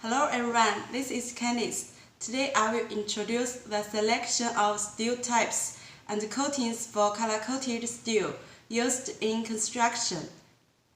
Hello everyone, this is Candice. Today I will introduce the selection of steel types and coatings for color-coated steel used in construction.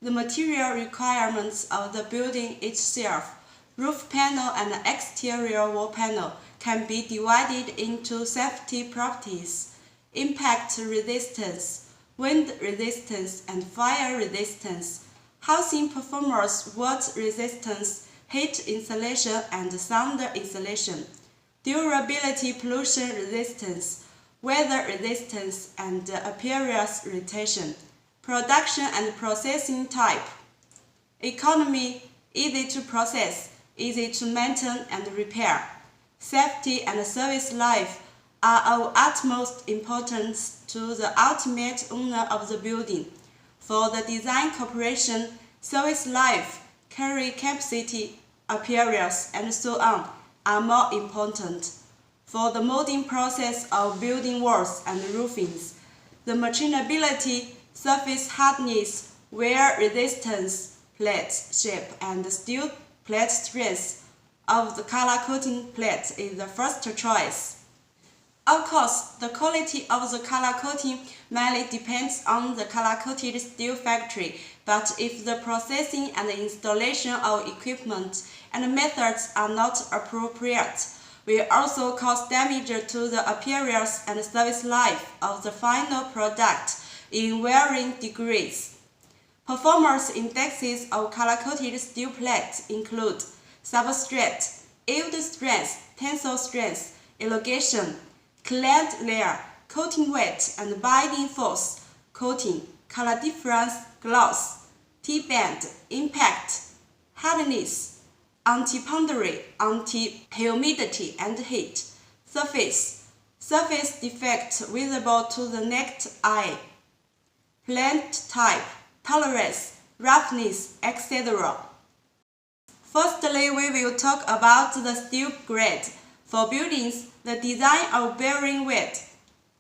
The material requirements of the building itself, roof panel and exterior wall panel, can be divided into safety properties, impact resistance, wind resistance, and fire resistance, housing performance, water resistance, heat insulation and sound insulation, durability, pollution resistance, weather resistance, and appearance retention, production and processing type, economy, easy to process, easy to maintain and repair, safety and service life are of utmost importance to the ultimate owner of the building. For the design corporation, service life, carry capacity, appearance, and so on are more important. For the molding process of building walls and roofings, the machinability, surface hardness, wear resistance, plate shape, and steel plate strength of the color coating plate is the first choice. Of course, the quality of the color coating mainly depends on the color-coated steel factory, but if the processing and installation of equipment and methods are not appropriate, will also cause damage to the appearance and service life of the final product in varying degrees. Performance indexes of color-coated steel plates include substrate, yield strength, tensile strength, elongation, clad layer, coating weight and binding force, coating, color difference, gloss, T-band, impact, hardness, anti-powdery, anti-humidity and heat, surface defect visible to the naked eye, plant type, tolerance, roughness, etc. Firstly, we will talk about the steel grade. For buildings, the design of bearing weight,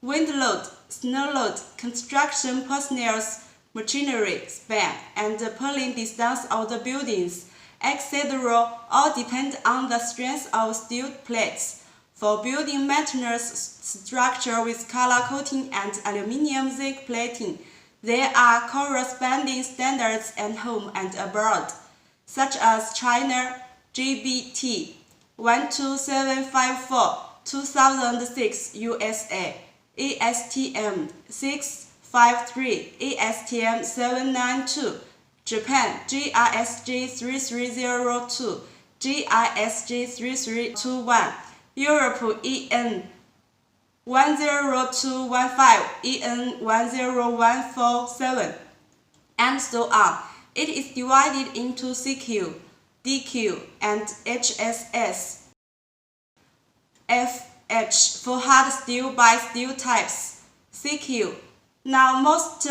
wind load, snow load, construction personnel's machinery span, and the pulling distance of the buildings, etc. all depend on the strength of steel plates. For building maintenance structure with color coating and aluminum zinc plating, there are corresponding standards at home and abroad, such as China GBT 12754 2006 USA, ASTM 653, ASTM 792, Japan GRSG 3302, GRSG 3321, Europe EN 10215, EN 10147, and so on. It is divided into CQ, DQ, and HSS. FH for hard steel by steel types. CQ, now most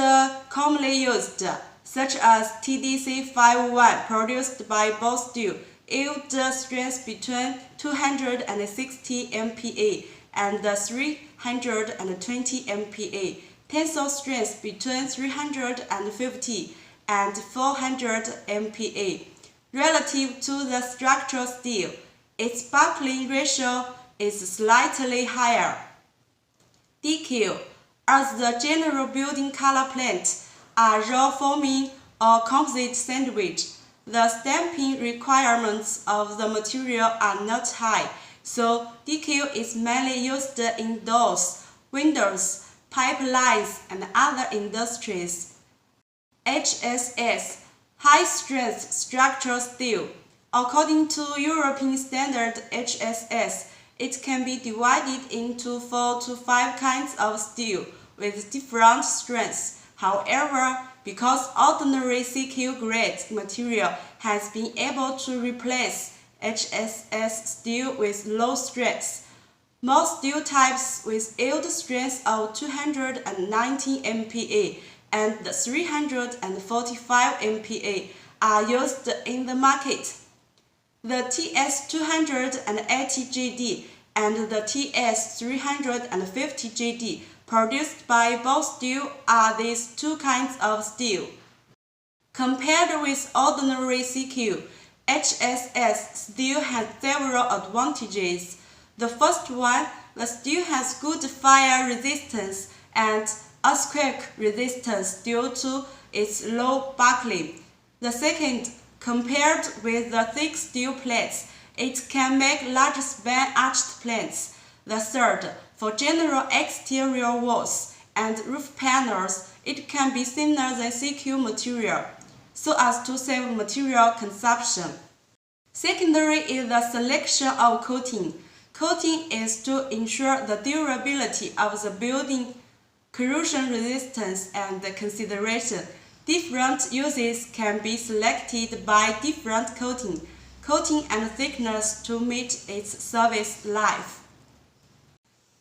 commonly used, such as TDC 51 produced by both steel, yield strength between 260 MPa and 320 MPa, tensile strength between 350 and 400 MPa. Relative to the structural steel, its buckling ratio is slightly higher. DQ, as the general building color plates are raw forming or composite sandwich, the stamping requirements of the material are not high, so DQ is mainly used in doors, windows, pipelines, and other industries. HSS, high-strength structural steel. According to European standard HSS, it can be divided into 4 to 5 kinds of steel with different strengths. However, because ordinary CQ grade material has been able to replace HSS steel with low strength, most steel types with yield strength of 290 MPa and 345 MPa are used in the market. The TS280GD and the TS350GD produced by both steel are these two kinds of steel. Compared with ordinary CQ, HSS steel has several advantages. The first one, the steel has good fire resistance and earthquake resistance due to its low buckling. The second, compared with the thick steel plates, it can make large span arched plates. The third, for general exterior walls and roof panels, it can be thinner than CQ material, so as to save material consumption. Secondary is the selection of coating. Coating is to ensure the durability of the building, corrosion resistance, and consideration. Different uses can be selected by different coating and thickness to meet its service life.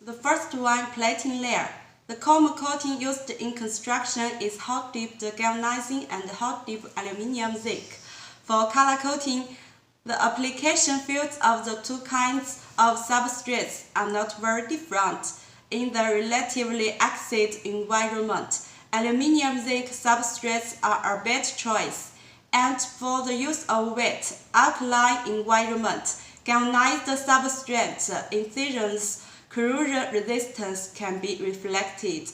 The first one, plating layer. The common coating used in construction is hot-dipped galvanizing and hot-dipped aluminum zinc. For color coating, the application fields of the two kinds of substrates are not very different. In the relatively acid environment, aluminum zinc substrates are a better choice. And for the use of wet, alkaline environment, galvanized substrate incisions corrosion resistance can be reflected.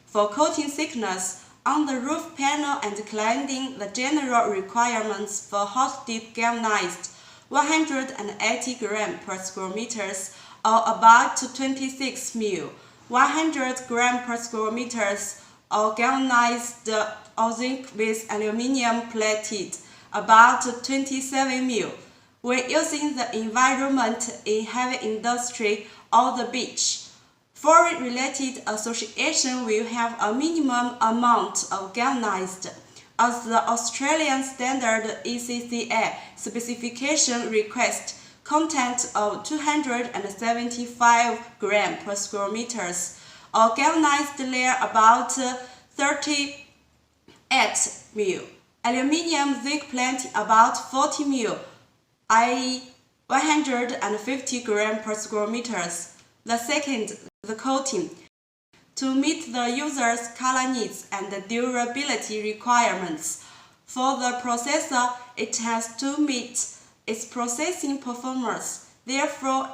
For coating thickness, on the roof panel and cladding, the general requirements for hot-dip galvanized 180 grams per square meters or about 26 mil, 100 grams per square meters or galvanized or zinc with aluminum plated about 27 mil. When using the environment in heavy industry or the beach, foreign-related association will have a minimum amount of galvanized, as the Australian standard ECCA specification requests content of 275 grams per square meters, or galvanized layer about 38 mil, aluminum zinc plating about 40 mil, i.e. 150 grams per square meters. The second, the coating. To meet the user's color needs and durability requirements. For the processor, it has to meet its processing performance. Therefore,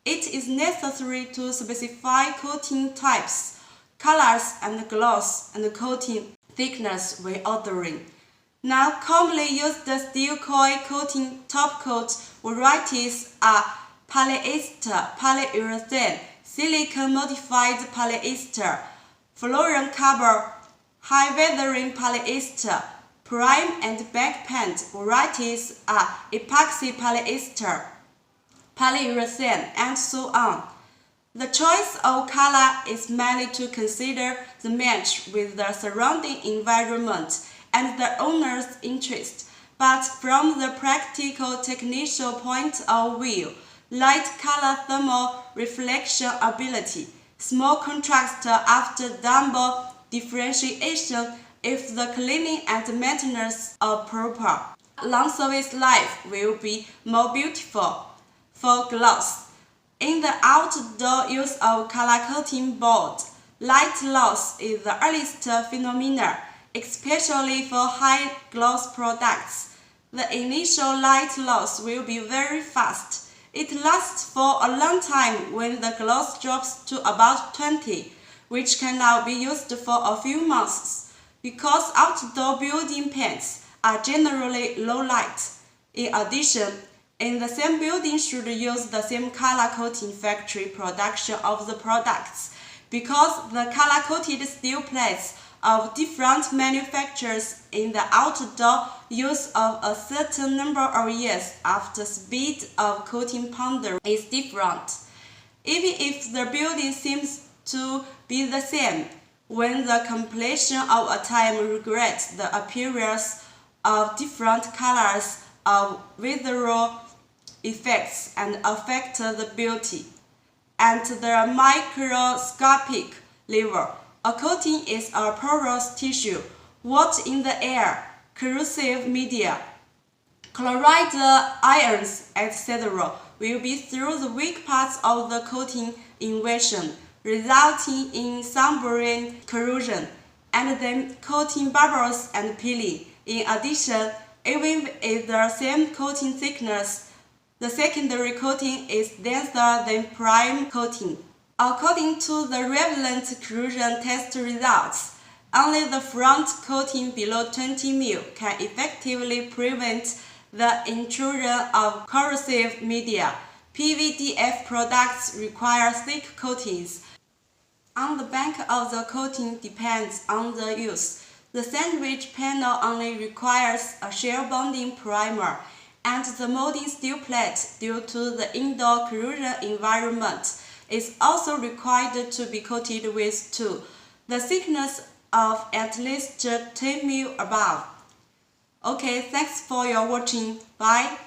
it is necessary to specify coating types, colors, and gloss and coating thickness when ordering. Now, commonly used steel coil coating top coat varieties are polyester, polyurethane, silicon modified polyester, fluorocarbon, high weathering polyester. Prime and back paint varieties are epoxy polyester, polyurethane, and so on. The choice of color is mainly to consider the match with the surrounding environment and the owner's interest, but from the practical technical point of view, light color thermal reflection ability, small contrast after double differentiation if the cleaning and maintenance are proper. Long service life will be more beautiful. For gloss, in the outdoor use of color coating board, light loss is the earliest phenomenon, especially for high gloss products. The initial light loss will be very fast. It lasts for a long time when the gloss drops to about 20, which can now be used for a few months. Because outdoor building paints are generally low light. In addition, in the same building should use the same color coating factory production of the products, because the color-coated steel plates of different manufacturers in the outdoor use of a certain number of years after speed of coating powder is different. Even if the building seems to be the same, when the completion of a time regrets the appearance of different colors of visual effects and affect the beauty. At the microscopic level, a coating is a porous tissue, water in the air, corrosive media, chloride ions, etc. will be through the weak parts of the coating invasion, resulting in sunburn corrosion, and then coating bubbles and peeling. In addition, Even if the same coating thickness, the secondary coating is denser than prime coating. According to the relevant corrosion test results, only the front coating below 20 μm can effectively prevent the intrusion of corrosive media. PVDF products require thick coatings. On the back of the coating depends on the use. The sandwich panel only requires a shear bonding primer, and the molding steel plate, due to the indoor corrosion environment, is also required to be coated with too. The thickness of at least 10 μm above. Okay, thanks for your watching. Bye.